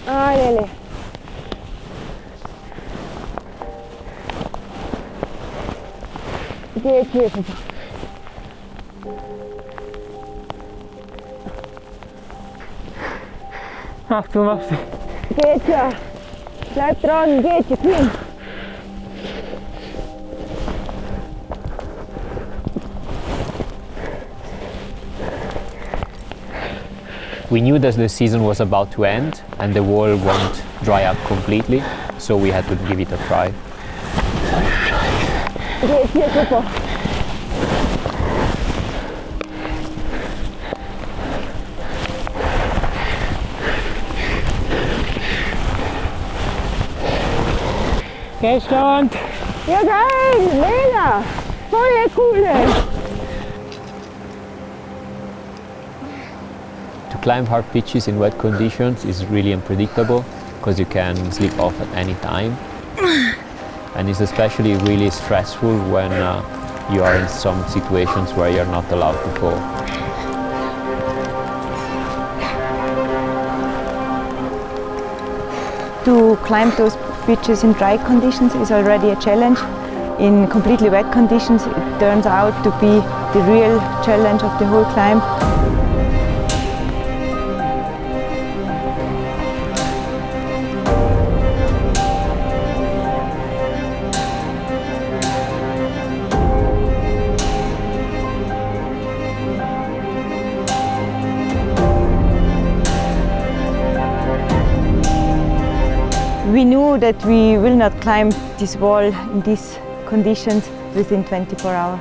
Lele. Geht hier rüber. Mach du, mach du. Geht ja. Bleib dran, geht ja, komm. We knew that the season was about to end and the wall won't dry up completely, so we had to give it a try. Geht hier super. Gehstand! Ja geil, mega. Voll cool. To climb hard pitches in wet conditions is really unpredictable because you can slip off at any time. And it's especially really stressful when you are in some situations where you're not allowed to fall. To climb those pitches in dry conditions is already a challenge. In completely wet conditions, it turns out to be the real challenge of the whole climb. We knew that we will not climb this wall in these conditions within 24 hours.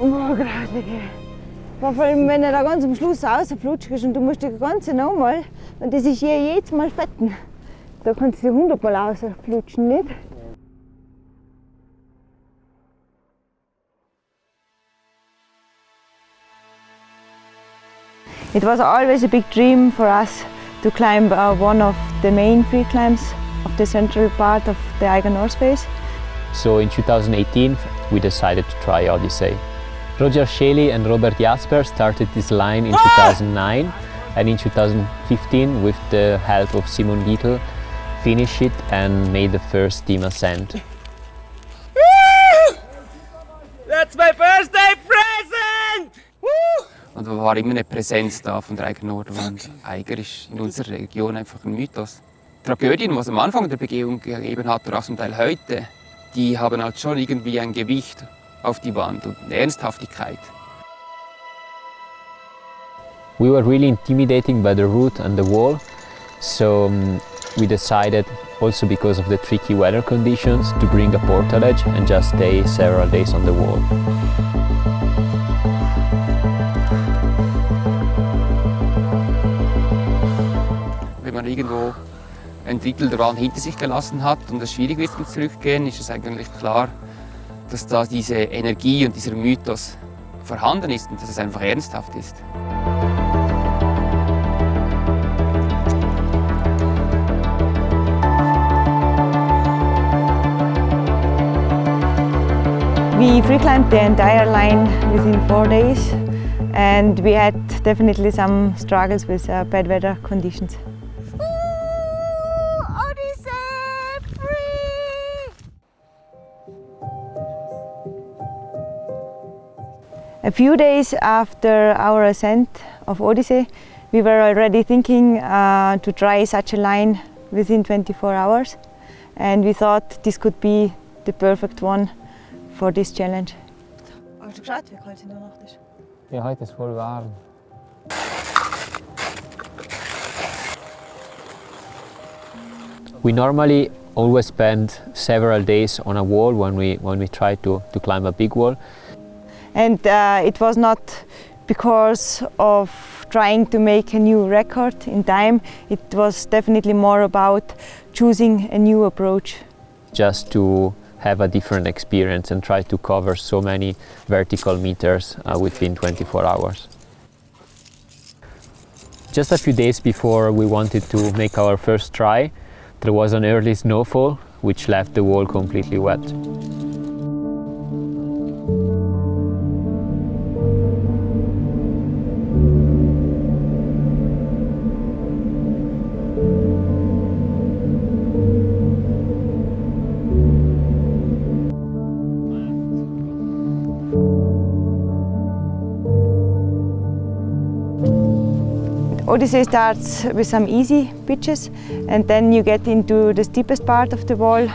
Oh, gerade. Vor allem, wenn er da ganz am Schluss rausflutscht ist und du musst die ganze nochmal, und das ist jedes Mal fetten. Da kannst du 100 Mal rausflutschen, nicht? It was always a big dream for us to climb one of the main free climbs of the central part of the Eiger North Face. So in 2018 we decided to try Odyssey. Roger Schely and Robert Jasper started this line in 2009 and in 2015 with the help of Simon Gietl finished it and made the first team ascent. That's my first day present! Und da war immer eine Präsenz da von der Eiger Nordwand. Eiger ist in unserer Region einfach ein Mythos. Die Tragödien, die es am Anfang der Begehung gegeben hat, oder auch zum Teil heute, die haben halt schon irgendwie ein Gewicht auf die Wand und eine Ernsthaftigkeit. We were really intimidated by the route and the wall, so we decided, also because of the tricky weather conditions, to bring a portalage and just stay several days on the wall. Wenn man irgendwo ein Drittel der Wand hinter sich gelassen hat und es schwierig wird zum Zurückgehen, ist es eigentlich klar, dass da diese Energie und dieser Mythos vorhanden ist und dass es einfach ernsthaft ist. We free climbed the entire line within 4 days, and we had definitely some struggles with bad weather conditions. A few days after our ascent of Odyssey, we were already thinking to try such a line within 24 hours, and we thought this could be the perfect one for this challenge. Hast du geschaut, wie kalt es in der Nacht ist? Ja, heute ist voll warm. We normally always spend several days on a wall when we try to climb a big wall. And it was not because of trying to make a new record in time, it was definitely more about choosing a new approach. Just to have a different experience and try to cover so many vertical meters within 24 hours. Just a few days before we wanted to make our first try, there was an early snowfall which left the wall completely wet. Odyssey starts with some easy pitches, and then you get into the steepest part of the wall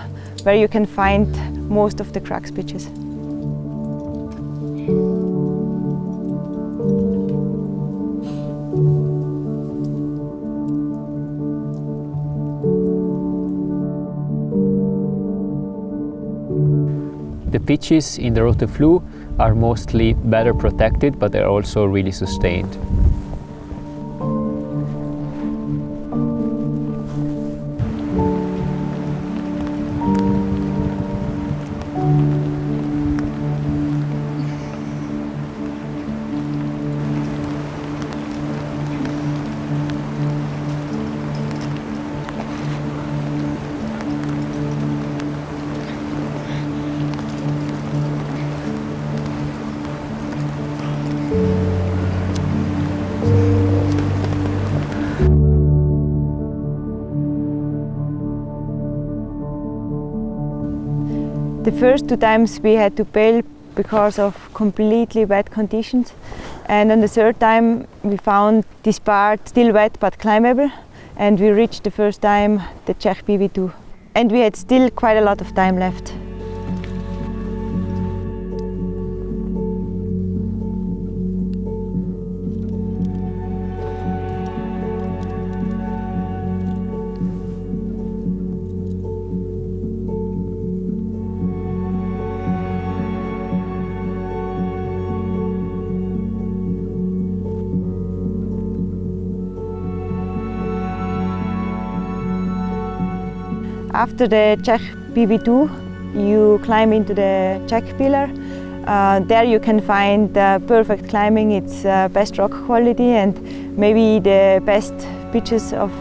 where you can find most of the crux pitches. The pitches in the Route de Flou are mostly better protected, but they're also really sustained. The first 2 times we had to bail because of completely wet conditions, and on the third time we found this part still wet but climbable, and we reached the first time the Czech PB2. And we had still quite a lot of time left. After the Czech PB2, you climb into the Czech pillar. There you can find perfect climbing. It's best rock quality and maybe the best pitches of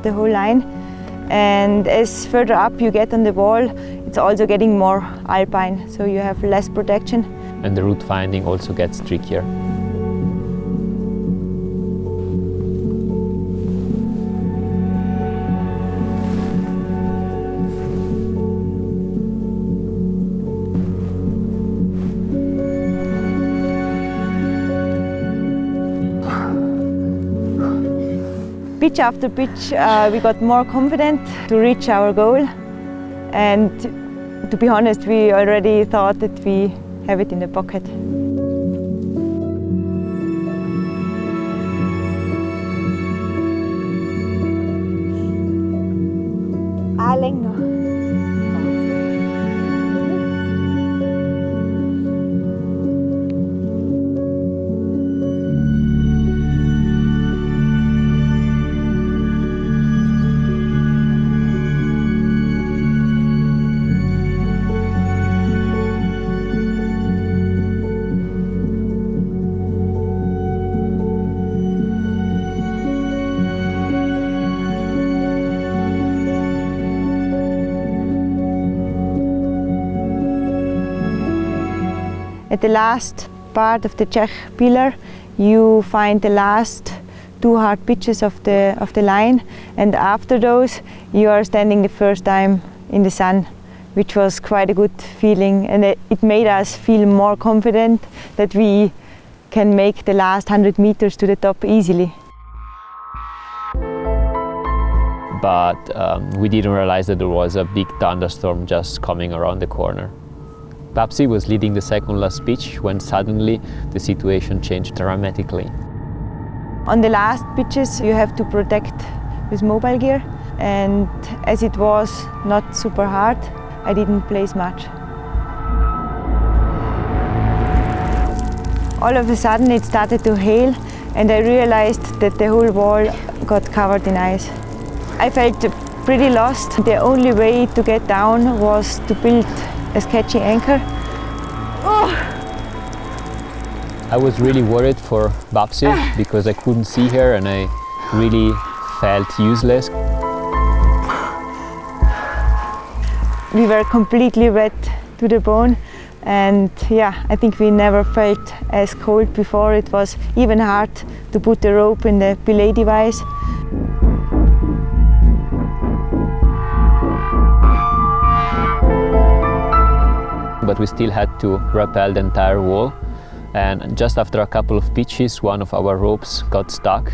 the whole line. And as further up you get on the wall, it's also getting more alpine, so you have less protection. And the route finding also gets trickier. Pitch after pitch, we got more confident to reach our goal, and to be honest, we already thought that we have it in the pocket. At the last part of the Czech pillar, you find the last 2 hard pitches of the line, and after those you are standing the first time in the sun, which was quite a good feeling, and it made us feel more confident that we can make the last 100 meters to the top easily. But we didn't realize that there was a big thunderstorm just coming around the corner. Babsi was leading the second last pitch when suddenly the situation changed dramatically. On the last pitches you have to protect with mobile gear, and as it was not super hard, I didn't place much. All of a sudden it started to hail, and I realized that the whole wall got covered in ice. I felt pretty lost. The only way to get down was to build a sketchy anchor. Oh. I was really worried for Babsi because I couldn't see her and I really felt useless. We were completely wet to the bone, and yeah, I think we never felt as cold before. It was even hard to put the rope in the belay device. But we still had to rappel the entire wall, and just after a couple of pitches one of our ropes got stuck.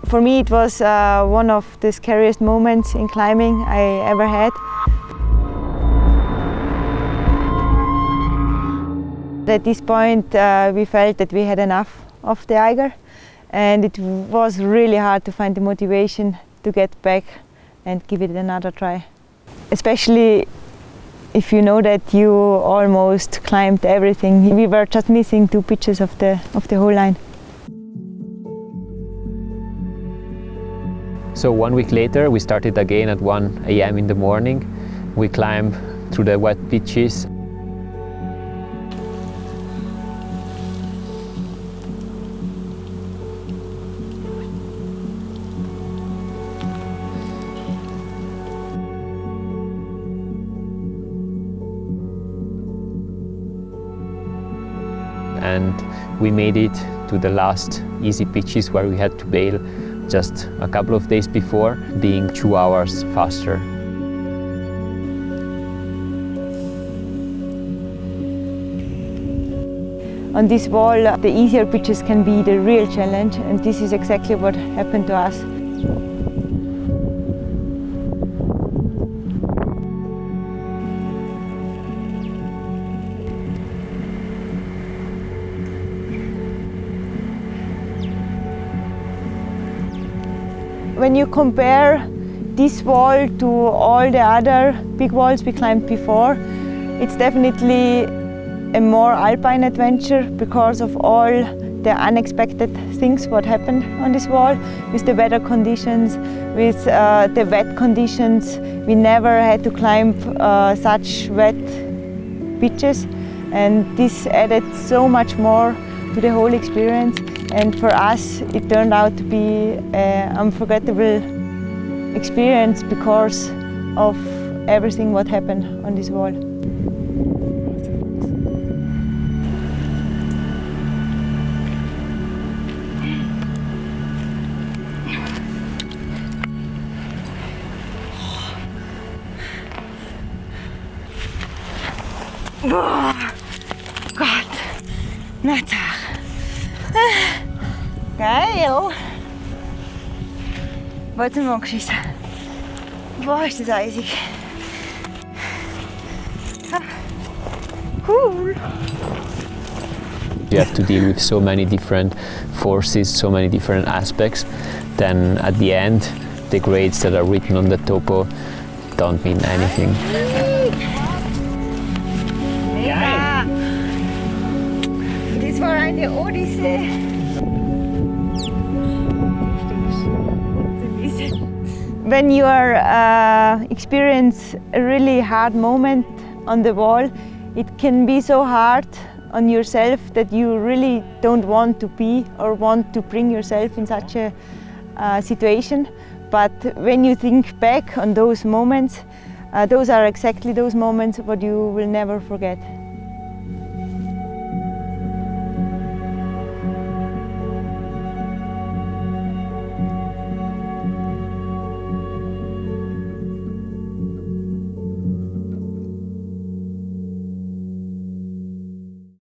For me it was one of the scariest moments in climbing I ever had. At this point we felt that we had enough of the Eiger, and it was really hard to find the motivation to get back and give it another try. Especially if you know that you almost climbed everything. We were just missing 2 pitches of the whole line. So 1 week later we started again at 1 a.m. in the morning. We climbed through the wet pitches. And we made it to the last easy pitches where we had to bail just a couple of days before, being 2 hours faster. On this wall, the easier pitches can be the real challenge, and this is exactly what happened to us. When you compare this wall to all the other big walls we climbed before, it's definitely a more alpine adventure because of all the unexpected things what happened on this wall, with the weather conditions, with the wet conditions. We never had to climb such wet pitches, and this added so much more to the whole experience. And for us, it turned out to be an unforgettable experience because of everything what happened on this wall. Gott, na Tag. Geil. Warte mal geschissen. Boah, ist das eisig. Cool. You have to deal with so many different forces, so many different aspects. Then at the end, the grades that are written on the topo don't mean anything. Ja. Das war eine Odyssee. When you are experience a really hard moment on the wall, it can be so hard on yourself that you really don't want to be or want to bring yourself in such a situation. But when you think back on those moments, those are exactly those moments what you will never forget.